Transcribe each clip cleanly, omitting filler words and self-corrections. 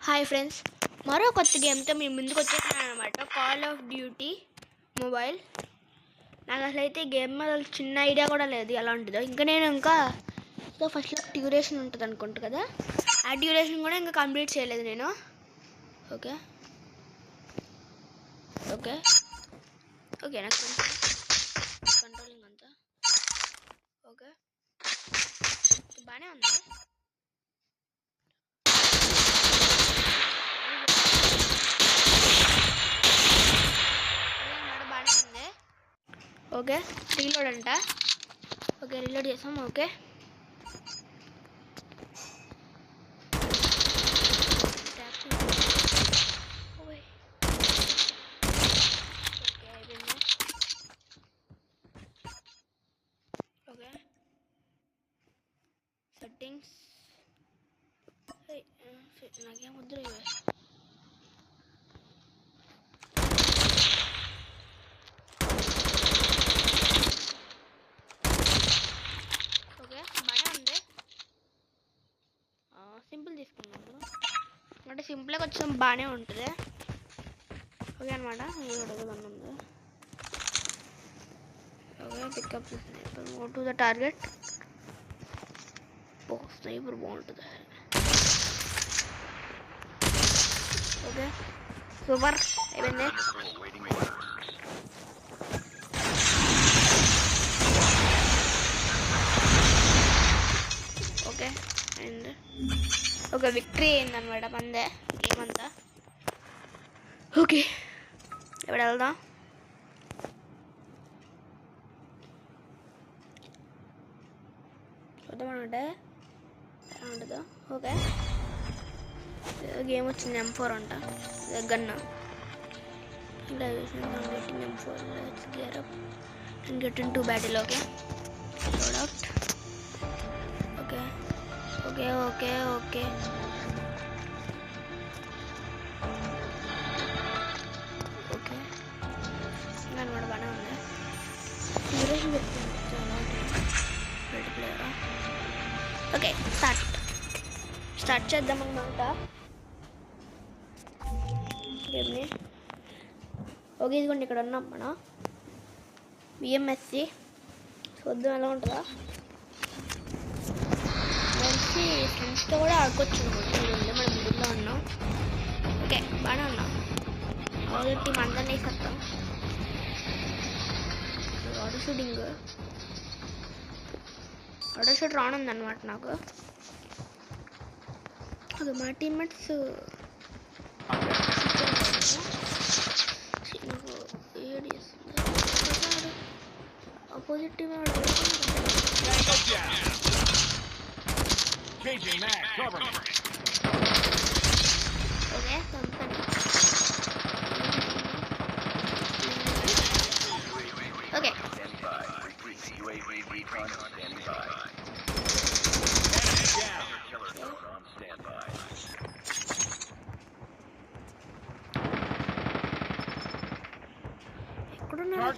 Hi friends, మరో కొత్త గేమ్తో మీ ముందుకు వచ్చేసాను అనమాట. Call of duty mobile. నాకు అసలు అయితే గేమ్ మీద చిన్న ఐడియా కూడా లేదు ఎలా ఉంటుందో. ఇంకా సో ఫస్ట్లో డ్యూరేషన్ ఉంటుంది అనుకుంటా కదా, ఆ డ్యూరేషన్ కూడా ఇంకా కంప్లీట్ చేయలేదు నేను. ఓకే ఓకే ఓకే నాకు కంట్రోలింగ్ అంతా ఓకే బాగానే ఉంది. ఓకే రీలోడ్ అంట. ఓకే రీలోడ్ చేసాం. ఓకే ఓకే సెట్టింగ్స్ నాకేం వద్దు. ఓకే బాగానే ఉంది. సింపుల్ తీసుకున్నాము అంటే సింపుల్గా కొంచెం బాగానే ఉంటుంది. ఓకే అనమాట. ఉంది. Okay pickup go to the target. Sniper బాగుంటుంది. ఓకే సూపర్ అయిపోయింది. ఓకే అండ్ ఓకే విక్టరీ అయిందనమాట మందే గేమ్ అంతా. ఓకే ఇప్పుడు వెళ్దాం. చూద్దామంటే ఎలా ఉంటుందో. ఓకే గేమ్ వచ్చింది M4 అంట. Gun M4. Let's gear up and get into battle. Okay load out. Okay okay okay okay okay అనమాట. బాగానే ఉంది. ప్లేయరా. ఓకే స్టార్ట్ చేద్దాం అనమాట గేమ్ని. ఓకే ఇదిగోండి ఇక్కడ ఉన్నాం మనం BMSC. చూద్దాం ఎలా ఉంటుందా. మంచి ఫ్రెండ్స్తో కూడా ఆడుకోవచ్చు అనమాట. మనం ముందులో ఉన్నాం. ఓకే బాగానే ఉన్నాం. టీం అందరినీ వేసేస్తాం. ఆటో షూట్ రానుందన్నమాట నాకు. ఓకే మా teammates opposite team okay company. Okay ఎక్కడున్నారు?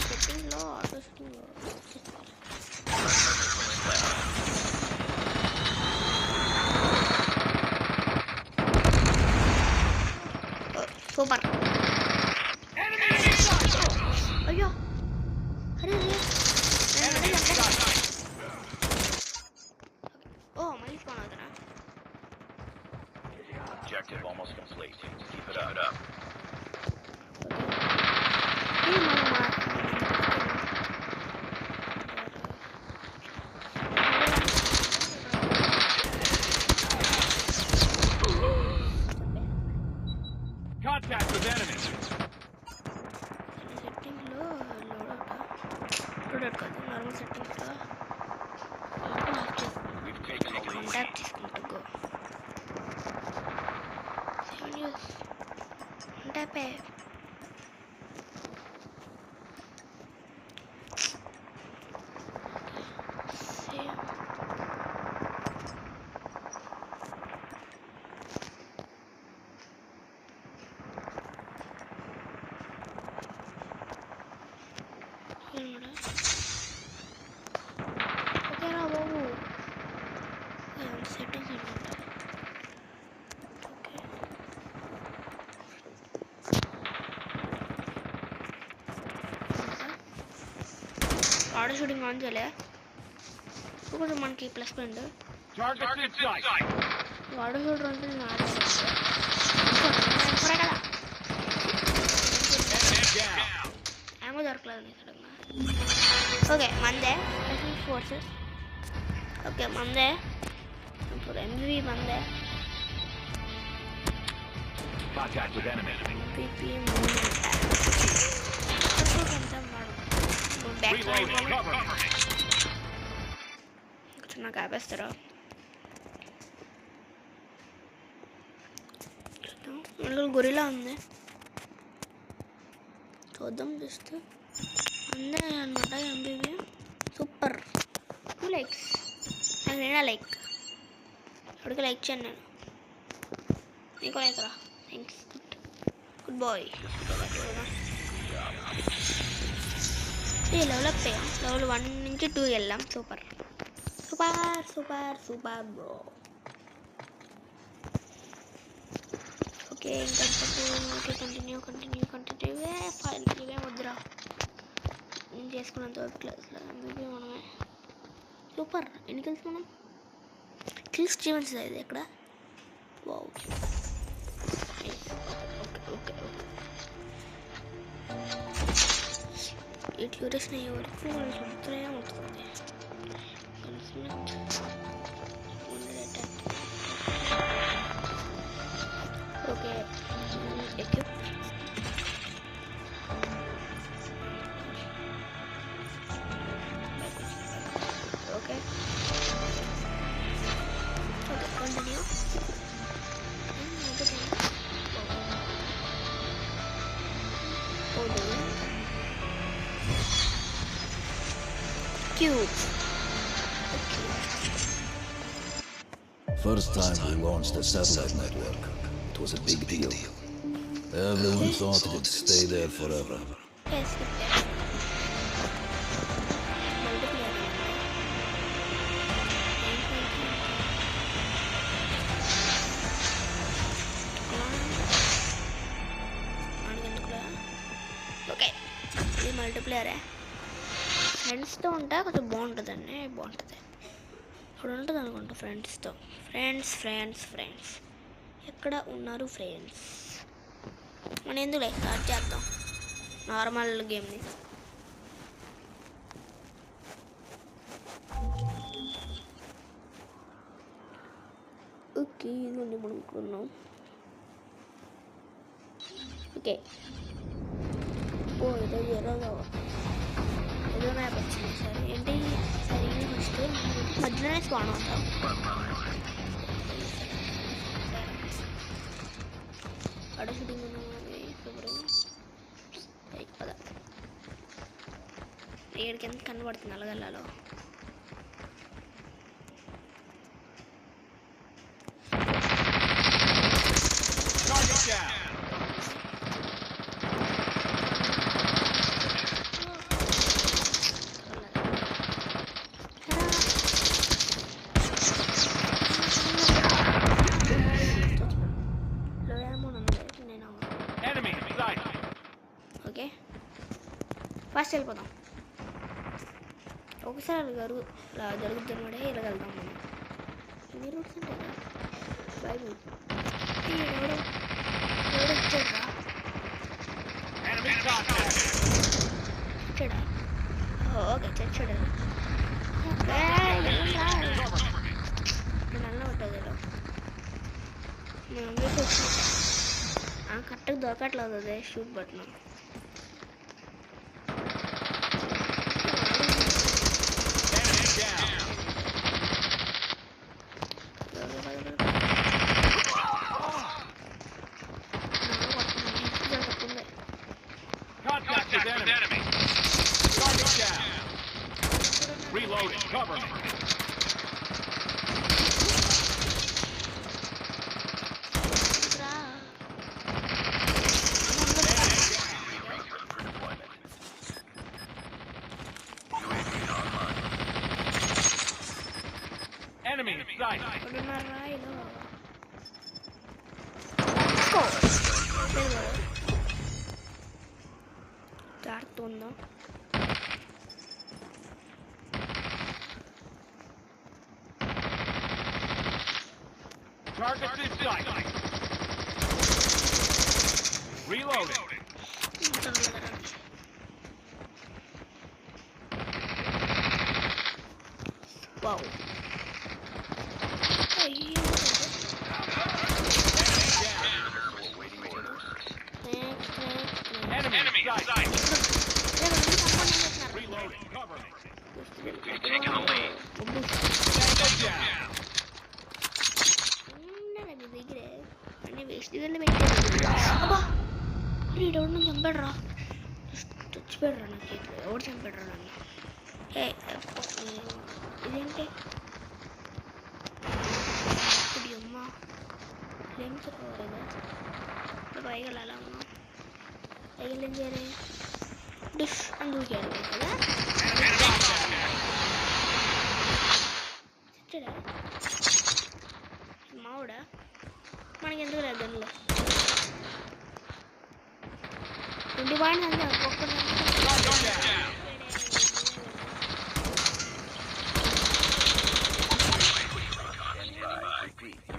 సెట్టింగ్లో ఆటో షూటింగ్ సూపర్. అయ్యో అరే ఓ మళ్ళీ ఫోన్ అవుతారా. Objective almost complete. Keep it up. Contact with enemy. సెట్టింగ్లో లోడ్ కాదు నార్మల్ సెట్టింగ్స్లో కాంటాక్ట్ తీసుకుంటా. గో అంటే సేమ్ ఆటో షూటింగ్ ఆన్ చేయలే కొంచెం మనకి plus point. Target's in sight. Auto shooter అంటే నేను ఆడలేదు కదా. Enemy down. ఏమో దొరకలేదు నీకు సడన్గా. ఓకే మందే ఫోర్సెస్. ఓకే మందే ఇప్పుడు ఎంబీ మందే. Contact with enemy. MPP Reloading. Cover me. కొంచెం నాకు ఆపేస్తారా? అందులో గొరిలా ఉంది చూద్దాం జస్ట్ అందే అనమాట. ఎంబీబీ సూపర్ 2 లైక్స్. నాకు నేనా లైక్ ఎవరికి లైక్ చేయను నేను. నీకు లైక్ రా. థ్యాంక్స్. Good boy. లెవెల్ అయ్యాం. లెవెల్ 1 నుంచి 2 వెళ్ళాం. Super super super super bro. Okay ఇంకా ఓకే కంటిన్యూ ఫైల్ ఇవే వద్దురా. నేను చేసుకున్నంత వరకు క్లాస్లో ఎంబీబీ మనమే. సూపర్. ఎన్ని కిల్స్ మనం? కిల్స్ స్టీవెన్స్ ఇది ఎక్కడ? వావ్. ఓకే ఈ ట్యూరేషన్ అయ్యే వరకు మనం చూస్తూనే ఉంటుంది. Okay equip okay continue. Cube. First time we launched the satellite network, it was a big deal. Everyone thought it'd stay there forever. Yes, okay ఇది మల్టీప్లేయరే. ఫ్రెండ్స్తో ఉంటే కొంచెం బాగుంటుందండి. బాగుంటుంది ఇప్పుడు ఉంటుంది అనుకుంటా ఫ్రెండ్స్తో. ఫ్రెండ్స్ ఎక్కడ ఉన్నారు ఫ్రెండ్స్? మనం ఎందుకు స్టార్ట్ చేద్దాం నార్మల్ గేమ్ని. ఓకే ఇదిగోండి మనం ఇక్కడ ఉన్నాం. ఓకే ఓ ఈరోజు ఏదో మ్యాప్ వచ్చింది. సరే ఏంటి సరే ఫస్ట్ మధ్యలోనే స్పాన్ అవుతాం. ఆడ షూటింగ్ ఉన్నామని కదా ఏడికి ఎంత కనబడుతుంది అలగల్లలో. Target down. Enemy in sight. Okay first వెళ్ళిపోదాం. ఒకసారి అలా జరుగుతుంది అనమాట. ఇలా వెళ్దాం మనం. ఎన్ని రూట్స్ ఉంటాయి? బైబుల్ ఎవడో వచ్చాడా? Enemy contact. వచ్చాడా? ఓకే చచ్చాడు. నల్ల ఉంటుంది మేము మీకు వచ్చిన కరెక్ట్గా దొరకట్లేదు అదే shoot button. Enemy down. Contact with enemy. Target down. Reloading. Cover me. Enemy in sight. జాగ్రత్త ఉందా? Targets in sight. Reloading. Wow. అయ్యో. Enemy in sight. Reloading. Cover me. Tango down. అన్ని వేస్ట్ గల్లి పెట్టారు. అబ్బా ఎవడు నన్ను చంపాడురా, చచ్చిపోయాడురా నా చేతిలో. ఎవడు చంపాడురా నన్ను? ఇదేంటి ఇప్పుడు అమ్మ ఏం చెప్పవారు పైగా అలా ఉన్నా పైగా ఏం చేయాలి? డిష్ అని దూకాడు కదా. చిచ్చడా మావుడా మనకి ఎందుకు లేదు దానిలో 20 పాయింట్స్ అంతే. ఒక్కొక్కటి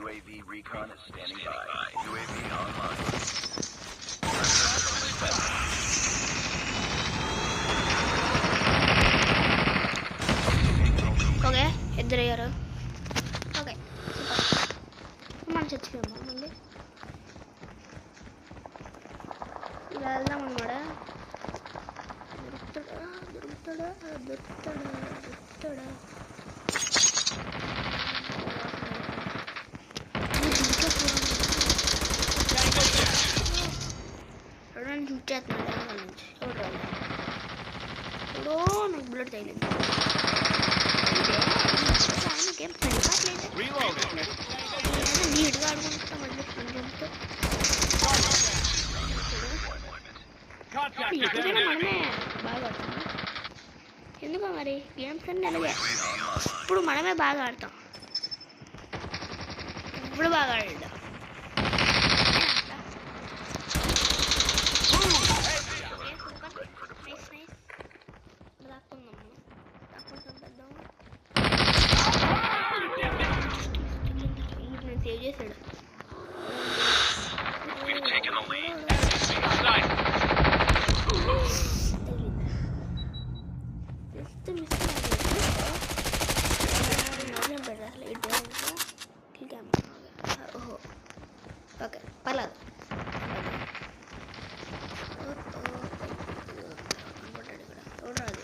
UAV recon is standing by. UAV online. Okay ఇద్దరయ్యారు. ఓకే మనం చచ్చిపోయాము. మళ్ళీ ఇలా వెళ్దాం అన్నమాట. దొరుకుతాడా చూడండి, చూచేస్తున్నాడు వాళ్ళ నుంచి. చూడో నాకు బుల్లెట్ తగిలింది. ఆయనకేం పడిపోట్లేదు. నీట్గా ఆడుకుంటా మళ్ళీ ఫ్రెండ్తో. ఎప్పుడైనా మనమే బాగా ఆడతాం. ఎందుకో మరి గేమ్స్ అన్నీ అలాగే. ఇప్పుడు మనమే బాగా ఆడతాం. ఇప్పుడు బాగా ఆడాడు. సేవ్ చేశాడు. ఓకే పర్లేదు. చూడరాదు.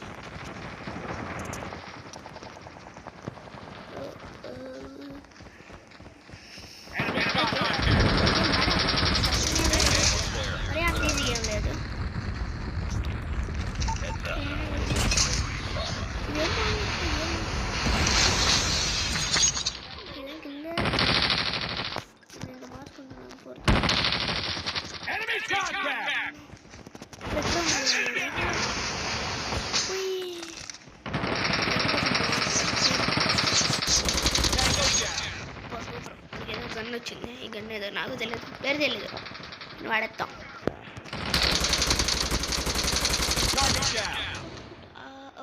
అరే అంత ఈజీ ఏం లేదు. Enemy contact. గన్ వచ్చింది. ఈ గన్ ఏదో నాకు తెలియదు, పేరు తెలియదు. వాడేస్తాం. Target down.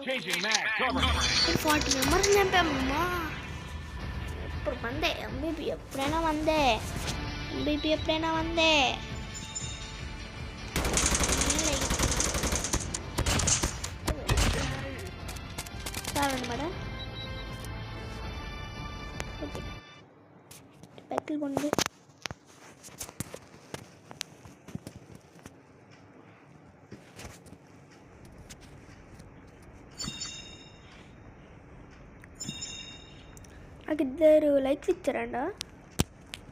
Changing mag. Cover me. 40 members చంపామమ్మా. ఇప్పుడు మందే. ఎంబీపీ ఎప్పుడైనా మందే. చాలన్నమాట. ఓకే బైకులు పండి నాకు ఇద్దరు లైక్స్ ఇచ్చారంట.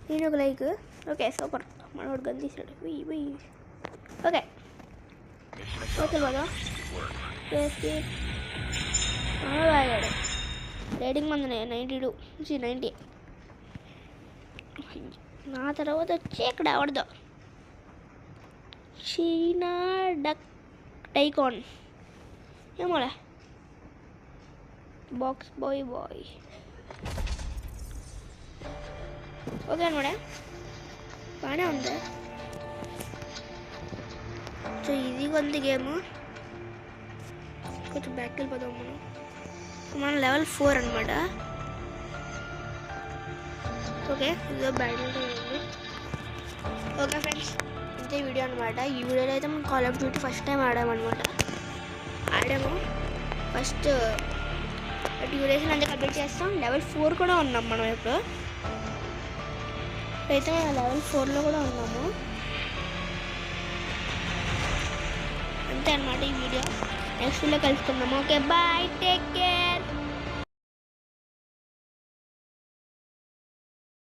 నేను ఒక లైక్. Okay super. మనోడు గన్ తీసాడు. ఓకే ఓకే బాగా బాగాడు. రేటింగ్ మంది 90. నా తర్వాత వచ్చి ఇక్కడ ఎవడదో చీనా డైకాన్ ఏమోలే. బాక్స్ బాయ్ ఓకే అనమాట. బాగానే ఉంది. సో ఈజీగా ఉంది గేమ్. కొంచెం బ్యాక్ వెళ్ళిపోదాం మనం. లెవెల్ 4 అనమాట. ఓకే ఇదో బ్యాటిల్ ఉంది. ఓకే ఫ్రెండ్స్, ఇంతే వీడియో అనమాట. ఈ వీడియోలో అయితే మనం call of duty first time ఆడాము. ఫస్ట్ డ్యూరేషన్ అంతా కంప్లీట్ చేస్తాం. లెవెల్ 4 కూడా ఉన్నాం మనం ఇప్పుడు. అయితే మేము లెవెల్ 4లో కూడా ఉన్నాము. అంతే అనమాట ఈ వీడియో. నెక్స్ట్ వీడియో కలుసుకుందాము. Okay bye, take care.